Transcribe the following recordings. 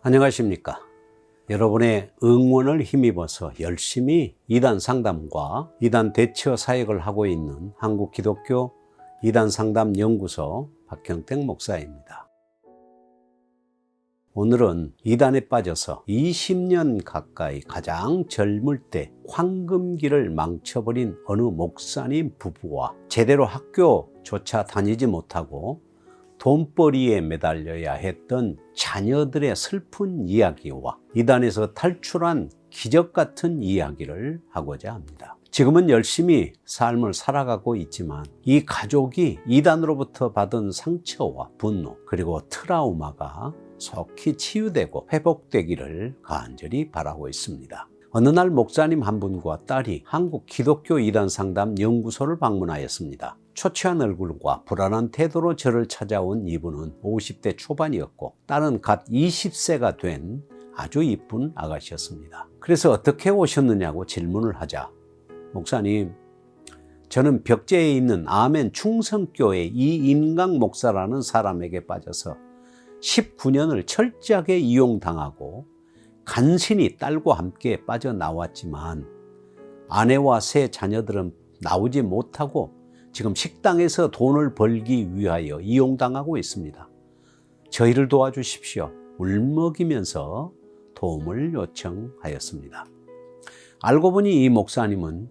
안녕하십니까. 여러분의 응원을 힘입어서 열심히 이단 상담과 이단 대처 사역을 하고 있는 한국기독교 이단 상담 연구소 박형택 목사입니다. 오늘은 이단에 빠져서 20년 가까이 가장 젊을 때 황금기를 망쳐버린 어느 목사님 부부와 제대로 학교조차 다니지 못하고 돈벌이에 매달려야 했던 자녀들의 슬픈 이야기와 이단에서 탈출한 기적 같은 이야기를 하고자 합니다. 지금은 열심히 삶을 살아가고 있지만 이 가족이 이단으로부터 받은 상처와 분노 그리고 트라우마가 속히 치유되고 회복되기를 간절히 바라고 있습니다. 어느 날 목사님 한 분과 딸이 한국 기독교 이단 상담 연구소를 방문하였습니다. 초췌한 얼굴과 불안한 태도로 저를 찾아온 이분은 50대 초반이었고 딸은 갓 20세가 된 아주 이쁜 아가씨였습니다. 그래서 어떻게 오셨느냐고 질문을 하자 목사님, 저는 벽제에 있는 아멘 충성교회 이인강 목사라는 사람에게 빠져서 19년을 철저하게 이용당하고 간신히 딸과 함께 빠져나왔지만 아내와 세 자녀들은 나오지 못하고 지금 식당에서 돈을 벌기 위하여 이용당하고 있습니다. 저희를 도와주십시오. 울먹이면서 도움을 요청하였습니다. 알고 보니 이 목사님은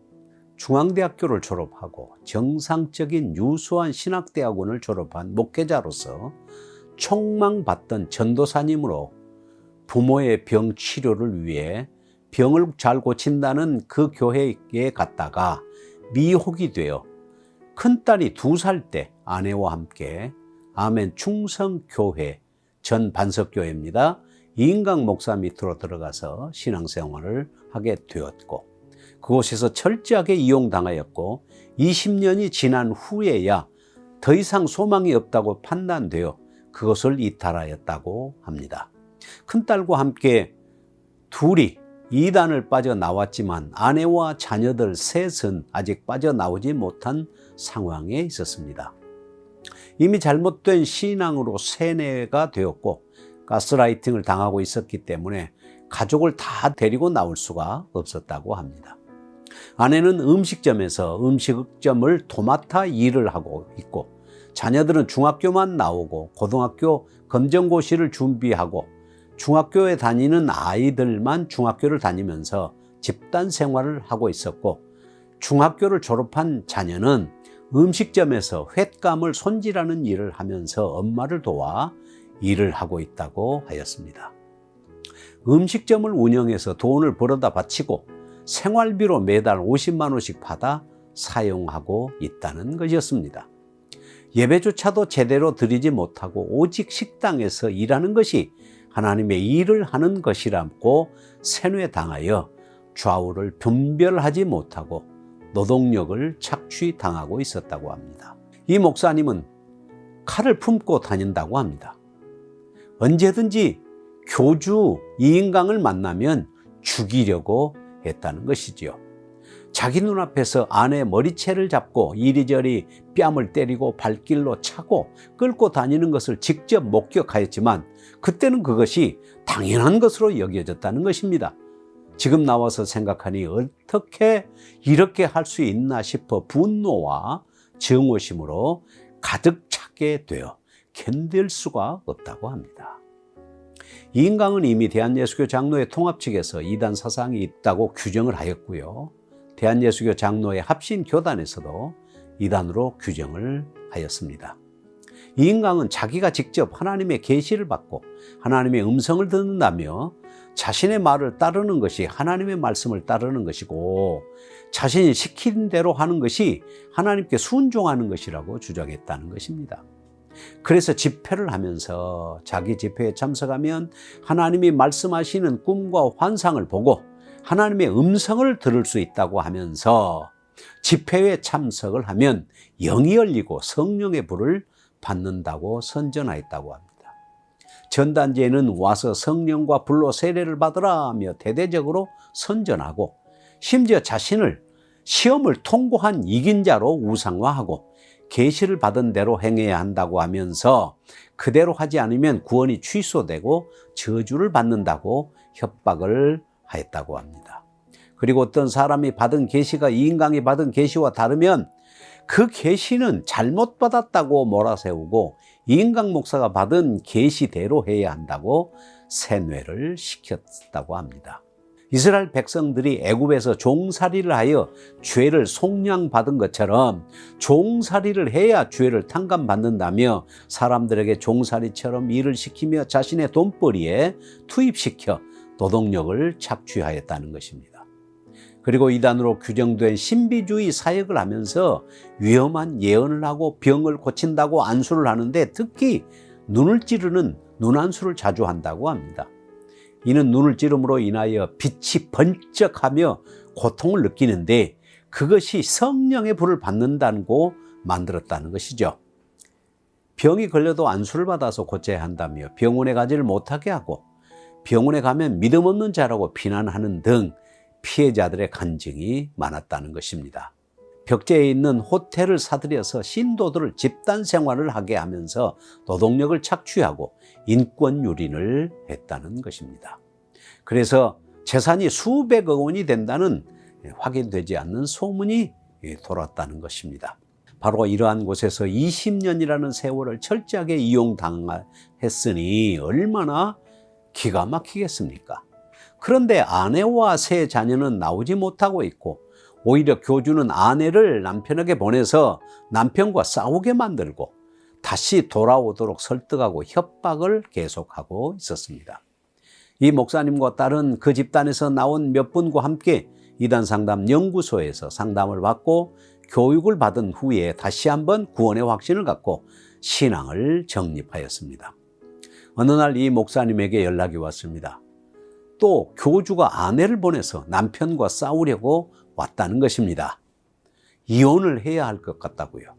중앙대학교를 졸업하고 정상적인 유수한 신학대학원을 졸업한 목회자로서 촉망받던 전도사님으로 부모의 병 치료를 위해 병을 잘 고친다는 그 교회에 갔다가 미혹이 되어 큰딸이 2살 때 아내와 함께 아멘 충성교회 전 반석교회입니다. 이인강 목사 밑으로 들어가서 신앙생활을 하게 되었고 그곳에서 철저하게 이용당하였고 20년이 지난 후에야 더 이상 소망이 없다고 판단되어 그것을 이탈하였다고 합니다. 큰딸과 함께 둘이 이단을 빠져나왔지만 아내와 자녀들 셋은 아직 빠져나오지 못한 상황에 있었습니다. 이미 잘못된 신앙으로 세뇌가 되었고 가스라이팅을 당하고 있었기 때문에 가족을 다 데리고 나올 수가 없었다고 합니다. 아내는 음식점에서 음식점을 도맡아 일을 하고 있고 자녀들은 중학교만 나오고 고등학교 검정고시를 준비하고 중학교에 다니는 아이들만 중학교를 다니면서 집단 생활을 하고 있었고 중학교를 졸업한 자녀는 음식점에서 횟감을 손질하는 일을 하면서 엄마를 도와 일을 하고 있다고 하였습니다. 음식점을 운영해서 돈을 벌어다 바치고 생활비로 매달 50만 원씩 받아 사용하고 있다는 것이었습니다. 예배조차도 제대로 드리지 못하고 오직 식당에서 일하는 것이 하나님의 일을 하는 것이라고 세뇌당하여 좌우를 분별하지 못하고 노동력을 착취당하고 있었다고 합니다. 이 목사님은 칼을 품고 다닌다고 합니다. 언제든지 교주 이인강을 만나면 죽이려고 했다는 것이지요. 자기 눈앞에서 아내 머리채를 잡고 이리저리 뺨을 때리고 발길로 차고 끌고 다니는 것을 직접 목격하였지만 그때는 그것이 당연한 것으로 여겨졌다는 것입니다. 지금 나와서 생각하니 어떻게 이렇게 할 수 있나 싶어 분노와 증오심으로 가득 차게 되어 견딜 수가 없다고 합니다. 이인강은 이미 대한예수교 장로회 통합 측에서 이단 사상이 있다고 규정을 하였고요. 대한예수교 장로회 합신교단에서도 이단으로 규정을 하였습니다. 이인강은 자기가 직접 하나님의 계시를 받고 하나님의 음성을 듣는다며 자신의 말을 따르는 것이 하나님의 말씀을 따르는 것이고 자신이 시킨 대로 하는 것이 하나님께 순종하는 것이라고 주장했다는 것입니다. 그래서 집회를 하면서 자기 집회에 참석하면 하나님이 말씀하시는 꿈과 환상을 보고 하나님의 음성을 들을 수 있다고 하면서 집회에 참석을 하면 영이 열리고 성령의 불을 받는다고 선전하였다고 합니다. 전단지에는 와서 성령과 불로 세례를 받으라 하며 대대적으로 선전하고 심지어 자신을 시험을 통과한 이긴 자로 우상화하고 계시를 받은 대로 행해야 한다고 하면서 그대로 하지 않으면 구원이 취소되고 저주를 받는다고 협박을 하였다고 합니다. 그리고 어떤 사람이 받은 계시가 이 인간이 받은 계시와 다르면 그 계시는 잘못 받았다고 몰아세우고 이 인간 목사가 받은 계시대로 해야 한다고 세뇌를 시켰다고 합니다. 이스라엘 백성들이 애굽에서 종살이를 하여 죄를 속량받은 것처럼 종살이를 해야 죄를 탕감받는다며 사람들에게 종살이처럼 일을 시키며 자신의 돈벌이에 투입시켜 노동력을 착취하였다는 것입니다. 그리고 이단으로 규정된 신비주의 사역을 하면서 위험한 예언을 하고 병을 고친다고 안수를 하는데 특히 눈을 찌르는 눈안수를 자주 한다고 합니다. 이는 눈을 찌름으로 인하여 빛이 번쩍하며 고통을 느끼는데 그것이 성령의 불을 받는다고 만들었다는 것이죠. 병이 걸려도 안수를 받아서 고쳐야 한다며 병원에 가지를 못하게 하고 병원에 가면 믿음 없는 자라고 비난하는 등 피해자들의 간증이 많았다는 것입니다. 벽제에 있는 호텔을 사들여서 신도들을 집단 생활을 하게 하면서 노동력을 착취하고 인권 유린을 했다는 것입니다. 그래서 재산이 수백억 원이 된다는 확인되지 않는 소문이 돌았다는 것입니다. 바로 이러한 곳에서 20년이라는 세월을 철저하게 이용당했으니 얼마나 기가 막히겠습니까? 그런데 아내와 세 자녀는 나오지 못하고 있고 오히려 교주는 아내를 남편에게 보내서 남편과 싸우게 만들고 다시 돌아오도록 설득하고 협박을 계속하고 있었습니다. 이 목사님과 딸은 그 집단에서 나온 몇 분과 함께 이단 상담 연구소에서 상담을 받고 교육을 받은 후에 다시 한번 구원의 확신을 갖고 신앙을 정립하였습니다. 어느 날 이 목사님에게 연락이 왔습니다. 또 교주가 아내를 보내서 남편과 싸우려고 왔다는 것입니다. 이혼을 해야 할 것 같다고요.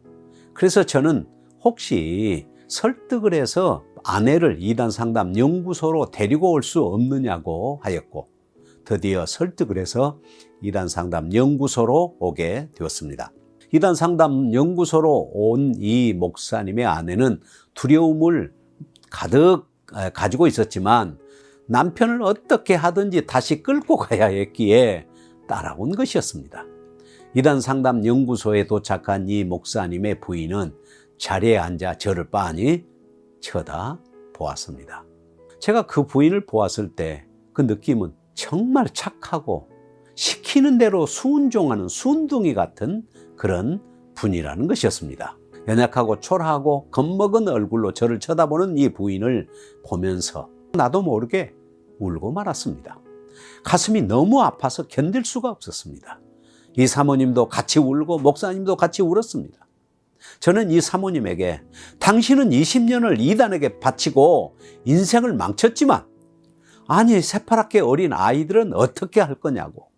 그래서 저는 혹시 설득을 해서 아내를 이단 상담 연구소로 데리고 올 수 없느냐고 하였고 드디어 설득을 해서 이단 상담 연구소로 오게 되었습니다. 이단 상담 연구소로 온 이 목사님의 아내는 두려움을 가득 가지고 있었지만 남편을 어떻게 하든지 다시 끌고 가야 했기에 따라온 것이었습니다. 이단 상담 연구소에 도착한 이 목사님의 부인은 자리에 앉아 저를 빤히 쳐다보았습니다. 제가 그 부인을 보았을 때 그 느낌은 정말 착하고 시키는 대로 순종하는 순둥이 같은 그런 분이라는 것이었습니다. 연약하고 초라하고 겁먹은 얼굴로 저를 쳐다보는 이 부인을 보면서 나도 모르게 울고 말았습니다. 가슴이 너무 아파서 견딜 수가 없었습니다. 이 사모님도 같이 울고 목사님도 같이 울었습니다. 저는 이 사모님에게 당신은 20년을 이단에게 바치고 인생을 망쳤지만 아니 새파랗게 어린 아이들은 어떻게 할 거냐고,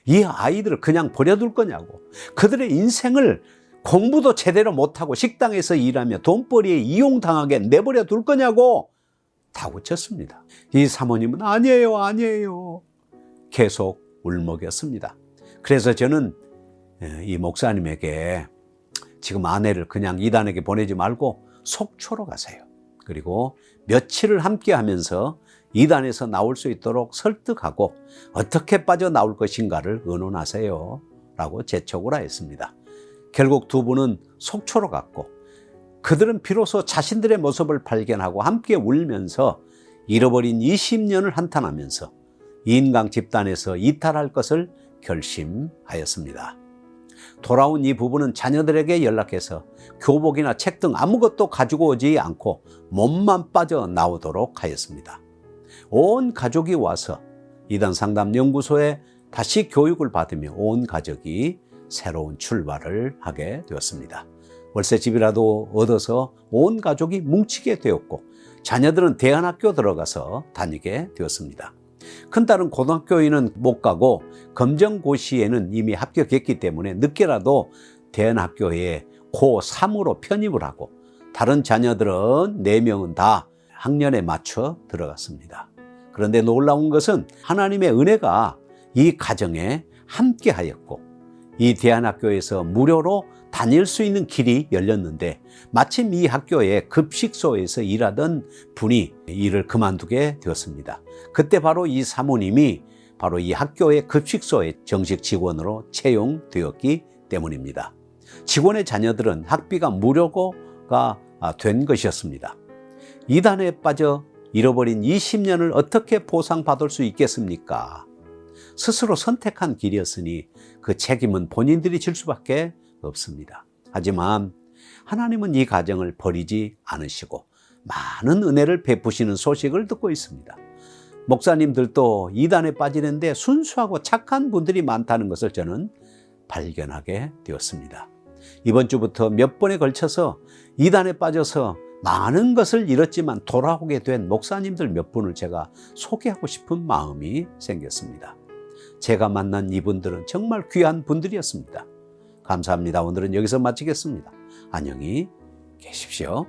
이 아이들을 그냥 버려둘 거냐고, 그들의 인생을 공부도 제대로 못하고 식당에서 일하며 돈벌이에 이용당하게 내버려 둘 거냐고 다구쳤습니다. 이 사모님은 아니에요 계속 울먹였습니다. 그래서 저는 이 목사님에게 지금 아내를 그냥 이단에게 보내지 말고 속초로 가세요. 그리고 며칠을 함께 하면서 이단에서 나올 수 있도록 설득하고 어떻게 빠져나올 것인가를 의논하세요 라고 재촉을 하였습니다. 결국 두 분은 속초로 갔고 그들은 비로소 자신들의 모습을 발견하고 함께 울면서 잃어버린 20년을 한탄하면서 인강 집단에서 이탈할 것을 결심하였습니다. 돌아온 이 부부는 자녀들에게 연락해서 교복이나 책 등 아무것도 가지고 오지 않고 몸만 빠져나오도록 하였습니다. 온 가족이 와서 이단 상담 연구소에 다시 교육을 받으며 온 가족이 새로운 출발을 하게 되었습니다. 월세집이라도 얻어서 온 가족이 뭉치게 되었고 자녀들은 대안학교 들어가서 다니게 되었습니다. 큰딸은 고등학교에는 못 가고 검정고시에는 이미 합격했기 때문에 늦게라도 대안학교에 고3으로 편입을 하고 다른 자녀들은 4명은 다 학년에 맞춰 들어갔습니다. 그런데 놀라운 것은 하나님의 은혜가 이 가정에 함께 하였고 이 대안학교에서 무료로 다닐 수 있는 길이 열렸는데 마침 이 학교의 급식소에서 일하던 분이 일을 그만두게 되었습니다. 그때 바로 이 사모님이 바로 이 학교의 급식소의 정식 직원으로 채용되었기 때문입니다. 직원의 자녀들은 학비가 무료가 된 것이었습니다. 이단에 빠져 잃어버린 20년을 어떻게 보상받을 수 있겠습니까? 스스로 선택한 길이었으니 그 책임은 본인들이 질 수밖에 없습니다. 하지만 하나님은 이 가정을 버리지 않으시고 많은 은혜를 베푸시는 소식을 듣고 있습니다. 목사님들도 이단에 빠지는데 순수하고 착한 분들이 많다는 것을 저는 발견하게 되었습니다. 이번 주부터 몇 번에 걸쳐서 이단에 빠져서 많은 것을 잃었지만 돌아오게 된 목사님들 몇 분을 제가 소개하고 싶은 마음이 생겼습니다. 제가 만난 이분들은 정말 귀한 분들이었습니다. 감사합니다. 오늘은 여기서 마치겠습니다. 안녕히 계십시오.